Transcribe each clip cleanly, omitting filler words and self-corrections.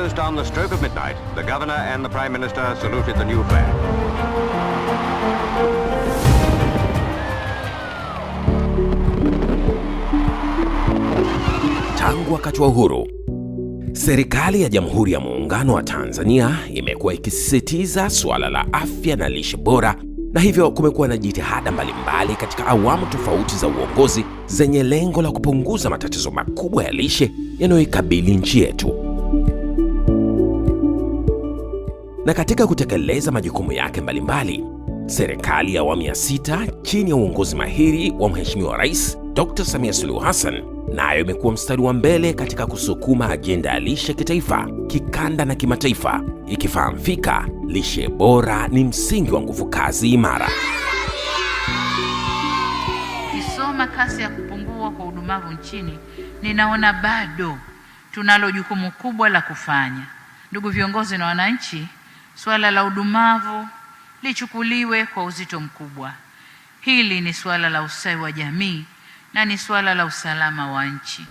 Almost on the stroke of midnight, the governor and the prime minister saluted the new flag. Tangu wakati wa uhuru, serikali ya Jamhuri ya Muungano wa Tanzania imekuwa ikisisitiza suala la afya na lishe bora, na hivyo kumekuwa na jitihada mbalimbali katika awamu tofauti za uongozi zenye lengo la kupunguza matatizo makubwa ya lishe yanayoikabili nchi yetu. Na katika kutekeleza majukumu yake mbalimbali, serikali ya awamu ya 6 chini ya uongozi mahiri wa Mheshimiwa Rais Dr. Samia Suluhu Hassan nayo imekuwa mstari wa mbele katika kusukuma ajenda ya lishe kitaifa, kikanda na kimataifa, ikifahamu fika lishe bora ni msingi wa nguvu kazi imara. Kisoma kasi ya kupungua kwa udumavu nchini, ninaona bado tunalo jukumu kubwa la kufanya. Ndugu viongozi na wananchi, swala la udumavu lichukuliwe kwa uzito mkubwa. Hili ni swala la ustawi wa jamii na ni swala la usalama wa nchi.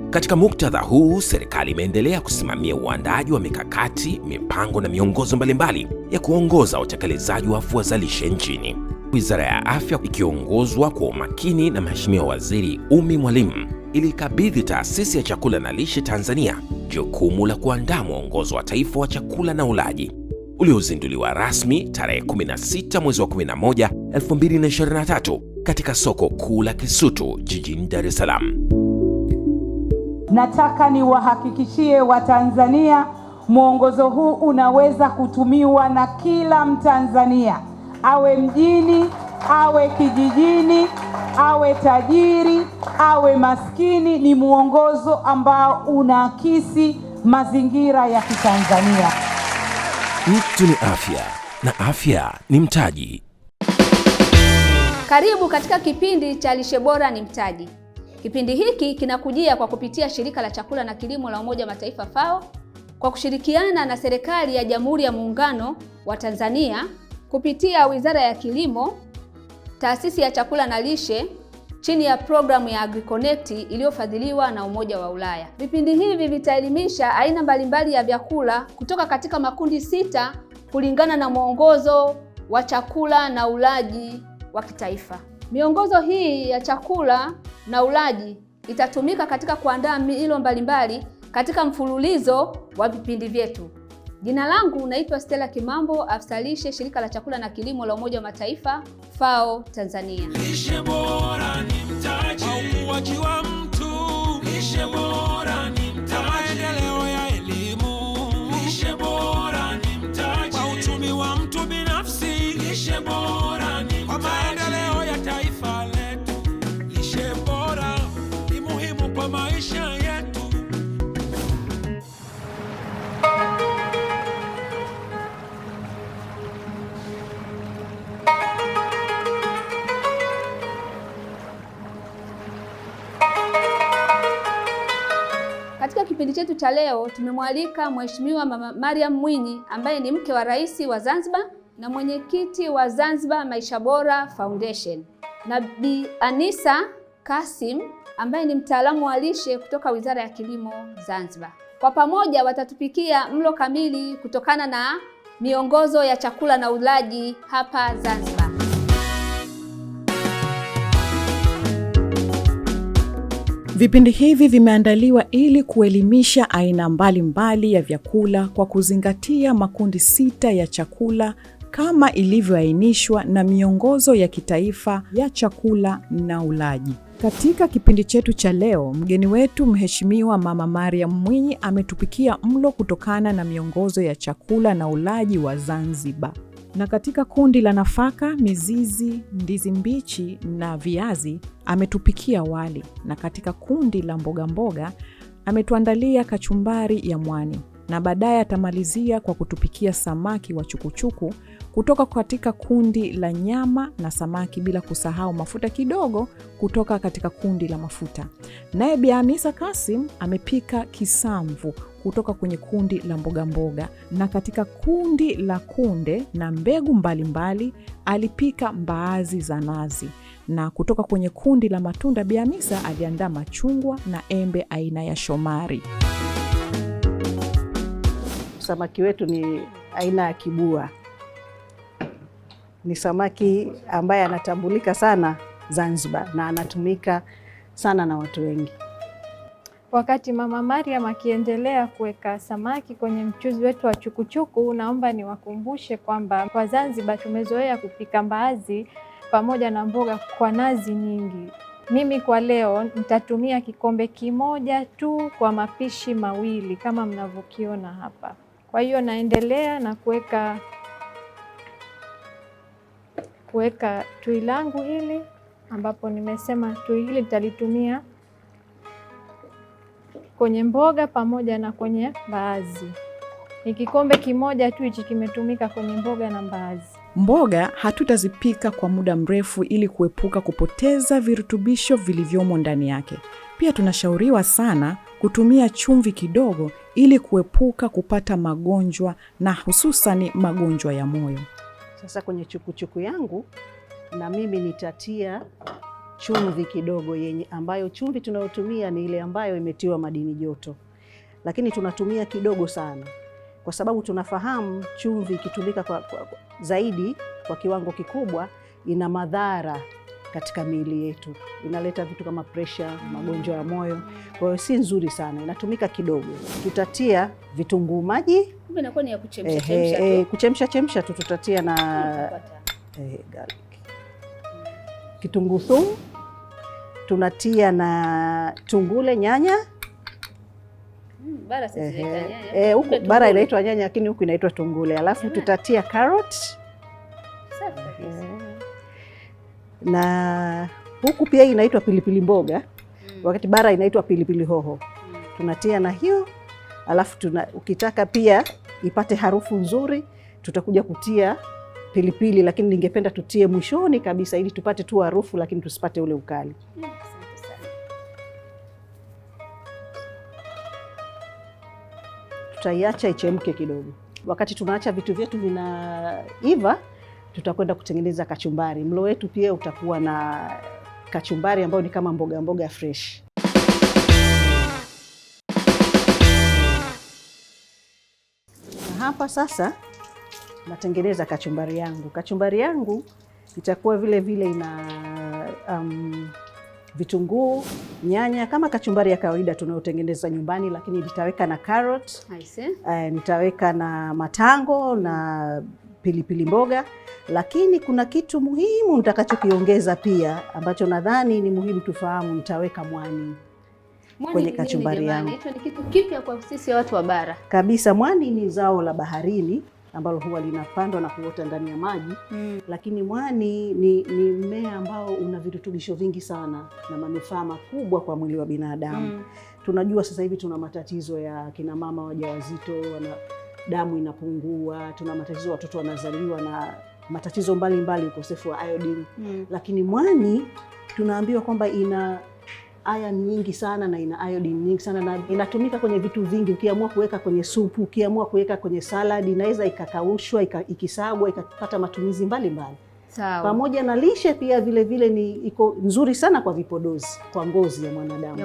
Katika muktadha huu, serikali imeendelea kusimamia uandaji wa mikakati, mipango na miongozo mbalimbali ya kuongoza utekelezaji wa afua za lishe nchini. Wizara ya Afya ikiongozwa kwa umakini na Mheshimiwa Waziri Ummy Mwalimu ilikabidhi Taasisi ya Chakula na Lishe Tanzania jukumu la kuandaa mwongozo wa taifa wa chakula na ulaji uliozinduliwa rasmi tarehe 16 mwezi wa 11 2023 katika soko kuu la Kisutu jijini Dar es Salaam. Nataka niwahakikishie Watanzania mwongozo huu unaweza kutumiwa na kila Mtanzania, awe mjini, awe kijijini, awe tajiri, awe maskini. Ni mwongozo ambao unaakisi mazingira ya Kitanzania. Mtu ni afya na afya ni mtaji. Karibu katika kipindi cha Lishe Bora ni Mtaji. Kipindi hiki kinakujia kwa kupitia Shirika la Chakula na Kilimo la Umoja wa Mataifa FAO kwa kushirikiana na Serikali ya Jamhuri ya Muungano wa Tanzania kupitia Wizara ya Kilimo, Taasisi ya Chakula na Lishe chini ya programu ya AgriConnect iliyofadhiliwa na Umoja wa Ulaya. Vipindi hivi vitaelimisha aina mbalimbali ya vyakula kutoka katika makundi 6 kulingana na mwongozo wa chakula na ulaji wa kitaifa. Miongozo hii ya chakula na ulaji itatumika katika kuandaa milo mbalimbali katika mfululizo wa vipindi vyetu. Jina langu naitwa Stella Kimambo, afisa lishe Shirika la Chakula na Kilimo la Umoja wa Mataifa FAO Tanzania. Lishe bora ni mtaji, ukuaji wa mtu. Lishe bora ni mtaji, maendeleo ya elimu. Lishe bora ni mtaji, kwa uchumi wa mtu binafsi. Lishe bora ni mtaji, kwa maendeleo ya taifa letu. Lishe bora ni muhimu kwa maisha yetu. Katika kipindi chetu cha leo tumemwalika Mheshimiwa Mama Mariam Mwinyi ambaye ni mke wa Rais wa Zanzibar na mwenyekiti wa Zanzibar Maisha Bora Foundation, na Bi Anisa Kassim ambaye ni mtaalamu wa lishe kutoka Wizara ya Kilimo Zanzibar. Kwa pamoja watatupikia mlo kamili kutokana na miongozo ya chakula na ulaji hapa Zanzibar. Vipindi hivi vimeandaliwa ili kuelimisha aina mbalimbali ya vyakula kwa kuzingatia makundi 6 ya chakula kama ilivyoainishwa na miongozo ya kitaifa ya chakula na ulaji. Katika kipindi chetu cha leo, mgeni wetu Mheshimiwa Mama Mariam Mwinyi ametupikia mlo kutokana na miongozo ya chakula na ulaji wa Zanzibar. Na katika kundi la nafaka, mizizi, ndizi mbichi na viazi ametupikia wali, na katika kundi la mboga mboga ametuandalia kachumbari ya mwani, na baadaye atamalizia kwa kutupikia samaki wa chukuchuku kutoka katika kundi la nyama na samaki, bila kusahau mafuta kidogo kutoka katika kundi la mafuta. Naye Bi Anisa Kassim amepika kisamvu kutoka kwenye kundi la mboga mboga, na katika kundi la kunde na mbegu mbalimbali alipika mbaazi za nazi, na kutoka kwenye kundi la matunda Bi Anisa aliandaa machungwa na embe aina ya shomari. samaki wetu ni aina ya kibua. Ni samaki ambaye anatambulika sana Zanzibar na anatumika sana na watu wengi. Wakati Mama Mariam akiendelea kuweka samaki kwenye mchuzi wetu wa chukuchuku, naomba niwakumbushe kwamba kwa Zanzibar tumezoea kupika mbaazi pamoja na mboga kwa nazi nyingi. Mimi kwa leo nitatumia kikombe kimoja tu kwa mapishi mawili kama mnavyokiona hapa. Kwa hiyo naendelea na kuweka tui langu hili, ambapo nimesema tui hili nitalitumia kwenye mboga pamoja na kwenye mbaazi. Ni kikombe kimoja tu hichi kimetumika kwenye mboga na mbaazi. Mboga hatutazipika kwa muda mrefu ili kuepuka kupoteza virutubisho vilivyomo ndani yake. Pia tunashauriwa sana kutumia chumvi kidogo ili kuepuka kupata magonjwa na hususan magonjwa ya moyo. Sasa kwenye chukuchuku yangu na mimi nitatia chumvi kidogo, ambayo chumvi tunayotumia ni ile ambayo imetiwa madini joto, lakini tunatumia kidogo sana kwa sababu tunafahamu chumvi ikitumika zaidi kwa kiwango kikubwa ina madhara katika miili yetu, inaleta vitu kama pressure, magonjwa ya moyo. Kwa hiyo si nzuri sana, inatumika kidogo. Tutatia vitunguu maji, inakuwa ni ya kuchemsha tu. Tutatia na garlic, kitunguu saumu, tunatia na tungule, nyanya. Bara sisi nyanya. Huku bara inaitwa nyanya lakini huku inaitwa tungule. Alafu tutatia carrot. Na huku pia inaitwa pilipili mboga. Wakati bara inaitwa pilipili hoho. Tunatia na hiyo. Alafu ukitaka pia ipate harufu nzuri, tutakuja kutia pilipili, lakini ningependa tutie mwishoni kabisa ili tupate tu harufu lakini tusipate ule ukali. Tutaiacha ichemke kidogo. Wakati tunaacha vitu vyetu vinaiva, tutakwenda kutengeneza kachumbari. Mlo wetu pia utakuwa na kachumbari ambayo ni kama mboga fresh. Na hapa sasa natengeneza kachumbari yangu. Kachumbari yangu itakuwa vile ina vitunguu, nyanya kama kachumbari ya kawaida tunayotengeneza nyumbani, lakini nitaweka na carrot, nitaweka na matango na pilipili mboga. Lakini kuna kitu muhimu nitakachokiongeza pia ambacho nadhani ni muhimu tufahamu, nitaweka mwani kwenye kachumbari yangu. Hicho ni kitu kipya kwa sisi watu wa bara. Kabisa, mwani ni zao la baharini ambalo huwa linapandwa na kuota ndani ya maji. Lakini mwani ni mmea ambao una virutubisho vingi sana na manufaa makubwa kwa mwili wa binadamu. Tunajua sasa hivi tuna matatizo ya kina mama wajawazito, damu inapungua, tuna matatizo watoto wanazaliwa na matatizo mbalimbali, ukosefu wa iodine. Lakini mwani tunaambiwa kwamba ina iron nyingi sana na ina iodine nyingi sana na inatumika kwenye vitu vingi. Ukiamua kuweka kwenye supu, ukiamua kuweka kwenye salad, inaweza ikakaushwa, ikisagwa, ikapata matumizi mbalimbali. Sawa. Pamoja na lishe pia vile iko nzuri sana kwa vipodozi, kwa ngozi ya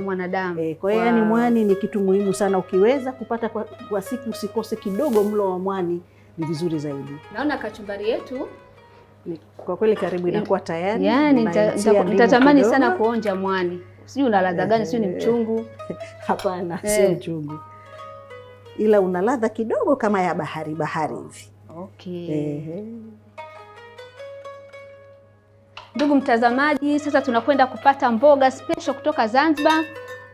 mwanadamu. Kwa hiyo yani mwani ni kitu muhimu sana, ukiweza kupata kwa siku usikose kidogo mlo wa mwani ni vizuri zaidi. Naona kachumbari yetu kwa kweli karibu inakuwa tayari. Yaani nitatamani sana kuonja mwani. Sijui una ladha gani, sijui ni mchungu. Hapana, sio mchungu. Ila una ladha kidogo kama ya bahari hivi. Okay. Ndugu mtazamaji, sasa tunakwenda kupata mboga special kutoka Zanzibar.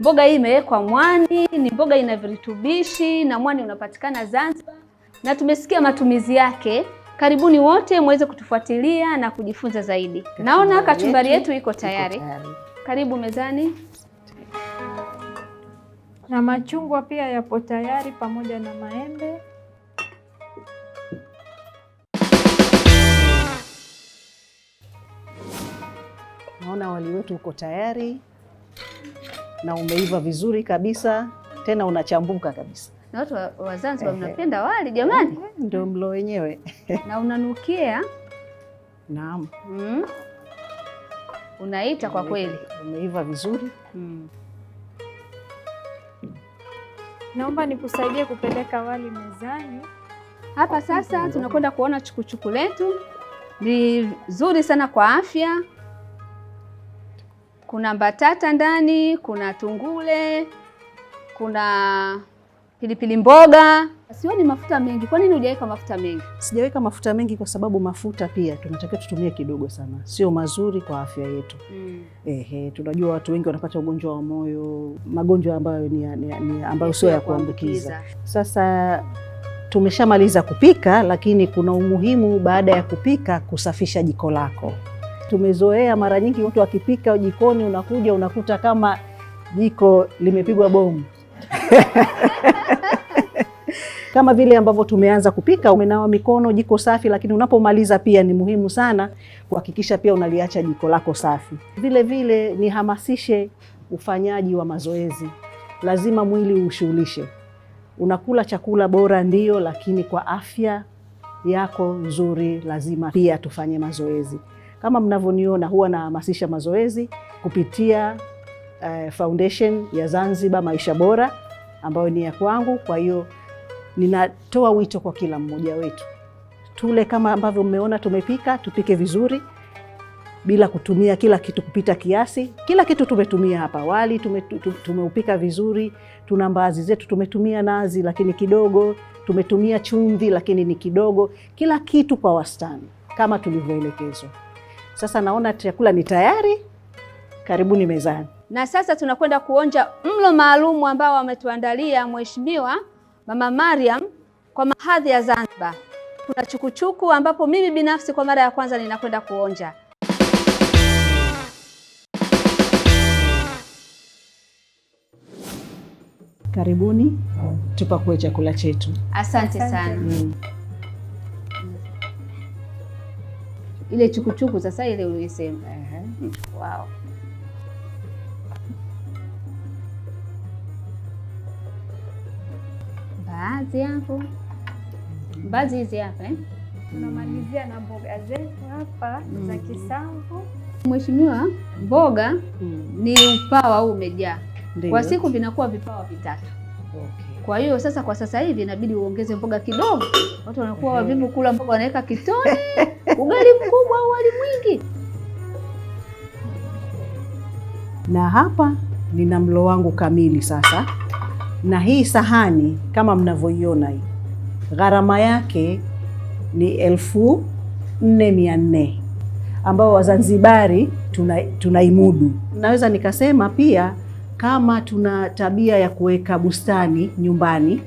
Mboga hii imewekwa mwani, ni mboga ina virutubishi na mwani unapatikana Zanzibar. Na tumesikia matumizi yake. Karibuni wote muweze kutufuatilia na kujifunza zaidi. Naona kachumbari yetu iko tayari. Karibu mezani. Na machungwa pia yapo tayari pamoja na maembe. Naona wali wetu uko tayari na umeiva vizuri kabisa, tena unachambuka kabisa. Na watu wa Zanzibar mnapenda wali jamani. Ndio mlo wenyewe. Na unanukia. Naam. Unaita kwa kweli. Umeiva vizuri. Naomba nikusaidie kupeleka wali mezani. Hapa sasa tunakwenda kuona chukuchuku letu. Ni zuri sana kwa afya. Kuna mbatata ndani, kuna tungule, kuna pilipili mboga. Sioni mafuta mengi. Kwa nini hujaweka mafuta mengi? Sijaweka mafuta mengi kwa sababu mafuta pia tunatakiwa tutumie kidogo sana. Sio mazuri kwa afya yetu. Tunajua watu wengi wanapata ugonjwa wa moyo, magonjwa ambayo ni ambayo sio ya kuambukiza. Sasa tumeshamaliza kupika, lakini kuna umuhimu baada ya kupika kusafisha jiko lako. Tumezoea mara nyingi mtu akipika jikoni unakuja unakuta kama jiko limepigwa bomu. Kama vile ambavyo tumeanza kupika, umenawa mikono, jiko safi, lakini unapomaliza pia ni muhimu sana kuhakikisha pia unaliacha jiko lako safi. Vile vile nihamasishe ufanyaji wa mazoezi. Lazima mwili ushughulishe. Unakula chakula bora ndio, lakini kwa afya yako nzuri lazima pia tufanye mazoezi. Kama mnavyoniona huwa nahamasisha mazoezi kupitia foundation ya Zanzibar Maisha Bora ambayo ni ya kwangu. Kwa hiyo ninatoa wito kwa kila mmoja wetu. Tule kama ambavyo mmeona tumepika, tupike vizuri bila kutumia kila kitu kupita kiasi. Kila kitu tumetumia hapa. Wali tumeupika vizuri, tuna mbaazi zetu tumetumia nazi lakini kidogo, tumetumia chumvi lakini ni kidogo. Kila kitu kwa wastani kama tulivyoelekezwa. Sasa naona chakula ni tayari. Karibuni mezani. Na sasa tunakwenda kuonja mlo maalum ambao wametuandalia Mheshimiwa Mama Mariam kwa mahadhi ya Zanzibar. Kuna chukuchuku ambapo mimi binafsi kwa mara ya kwanza ninakwenda kuonja. Karibuni tupakue chakula chetu. Asante sana. Ile chukuchuku sasa ile ulisema. Wow. Mbaazi hapo. Mbaazi hizi hapa Tunamalizia na mboga zetu hapa za kisamvu. Mheshimiwa, mboga ni upawa huu umejaa. Kwa siku vinakuwa vipawa vitatu. Kwa hiyo sasa kwa sasa hivi inabidi uongeze mboga kidogo. Watu wanakuwa wavivu kula mboga, wanaweka kitone, ugali mkubwa au wali mwingi. Na hapa nina mlo wangu kamili sasa. Na hii sahani kama mnavyoiona hii, gharama yake ni 1400 ambao Wazanzibari tunaimudu. Naweza nikasema pia kama tuna tabia ya kuweka bustani nyumbani,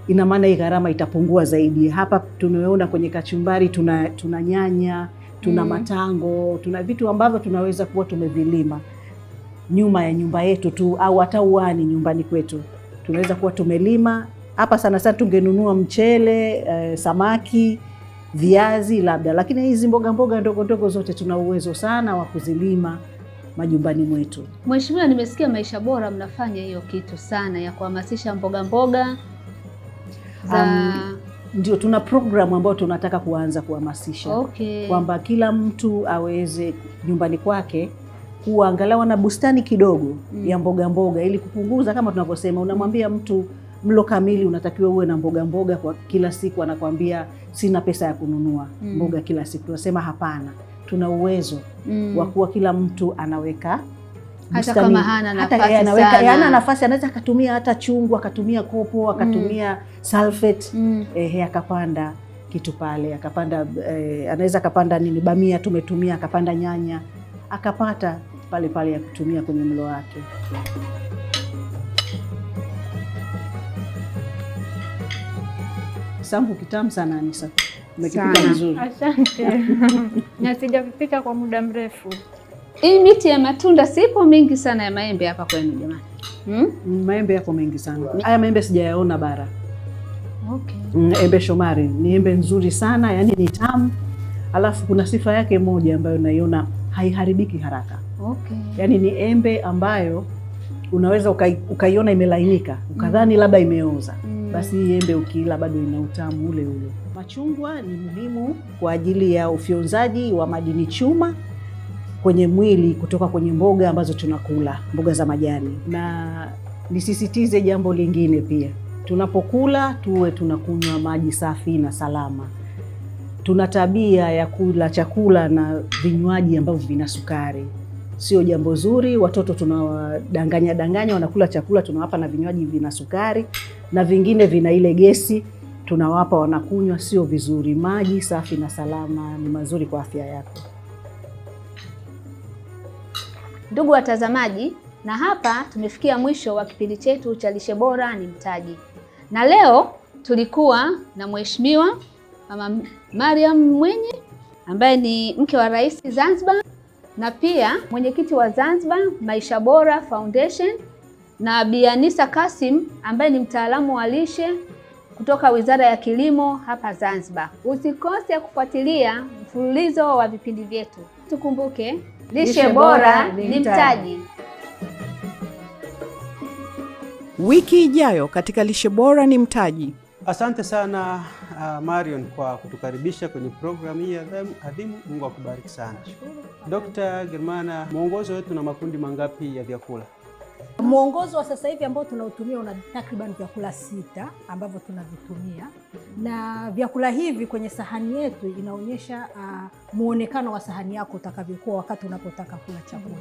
ina maana hii gharama itapungua zaidi. Hapa tunaona kwenye kachumbari tuna nyanya, tuna matango, tuna vitu ambavyo tunaweza kuwa tumevilima nyuma ya nyumba yetu tu, au hata uani nyumbani kwetu tunaweza kuwa tumelima. Hapa sana sana tungenunua mchele, samaki, viazi labda, lakini hizi mboga ndogo ndogo zote tuna uwezo sana wa kuzilima majumbani mwetu. Mheshimiwa, nimesikia Maisha Bora mnafanya hiyo kitu sana ya kuhamasisha mboga ndio tuna programu ambayo tunataka kuanza kuhamasisha. Kwamba kila mtu aweze nyumbani kwake kuwa angalau na bustani kidogo ya mboga ili kupunguza, kama tunavyosema, unamwambia mtu mlo kamili unatakiwa uwe na mboga kwa kila siku, anakuambia sina pesa ya kununua mboga kila siku. Tunasema hapana, tuna uwezo wa kuwa kila mtu anaweka hata kama hana nafasi hana nafasi, anaweza akatumia hata chungu, akatumia kopo, akatumia sulfate, akapanda kitu pale, akapanda anaweza akapanda bamia tumetumia, akapanda nyanya, akapata pale ya kutumia kwenye mlo wake. Sambu kitamu sana Anisa. Umekipika vizuri. Asante. Na sijapika kwa muda mrefu. Hii miti ya matunda sipo mingi sana ya maembe hapa kwenu jamani. Maembe yako mengi sana. Haya maembe sijayaona bara. Embe Shomari ni embe nzuri sana, yani ni tamu. Alafu kuna sifa yake moja ambayo naiona haiharibiki haraka. Yani ni embe ambayo unaweza ukaiona imelainika, ukadhani labda imeoza. Basi hii embe ukila bado ina utamu ule. Machungwa ni muhimu kwa ajili ya ufyonzaji wa madini chuma kwenye mwili kutoka kwenye mboga ambazo tunakula, mboga za majani. Na nisisitize jambo lingine pia. Tunapokula tuwe tunakunywa maji safi na salama. Tuna tabia ya kula chakula na vinywaji ambavyo vina sukari. Sio jambo zuri. Watoto tunawadanganya wanakula chakula tunawapa na vinywaji vina sukari, na vingine vina ile gesi tunawapa wanakunywa. Sio vizuri. Maji safi na salama ni mazuri kwa afya yako. Ndugu watazamaji, na hapa tumefikia mwisho wa kipindi chetu cha Lishe Bora ni Mtaji. Na leo tulikuwa na Mheshimiwa Mama Mariam Mwenye ambaye ni mke wa Rais Zanzibar, na pia mwenyekiti wa Zanzibar Maisha Bora Foundation, na Bi Anisa Kasim ambaye ni mtaalamu wa lishe kutoka Wizara ya Kilimo hapa Zanzibar. Usikose kufuatilia mfululizo wa vipindi vyetu. Tukumbuke, lishe bora ni mtaji. Wiki ijayo katika Lishe Bora ni Mtaji. Asante sana Marion kwa kutukaribisha kwenye programu hii adhimu. Mungu akubariki sana. Dr. Germana, mwongozo wetu na makundi mangapi ya vyakula? Mwongozo wa sasa hivi ambao tunautumia una takriban vyakula 6 ambavyo tunavitumia, na vyakula hivi kwenye sahani yetu inaonyesha muonekano wa sahani yako utakavyokuwa wakati unapotaka kula chakula.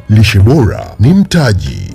Lishe Bora ni Mtaji.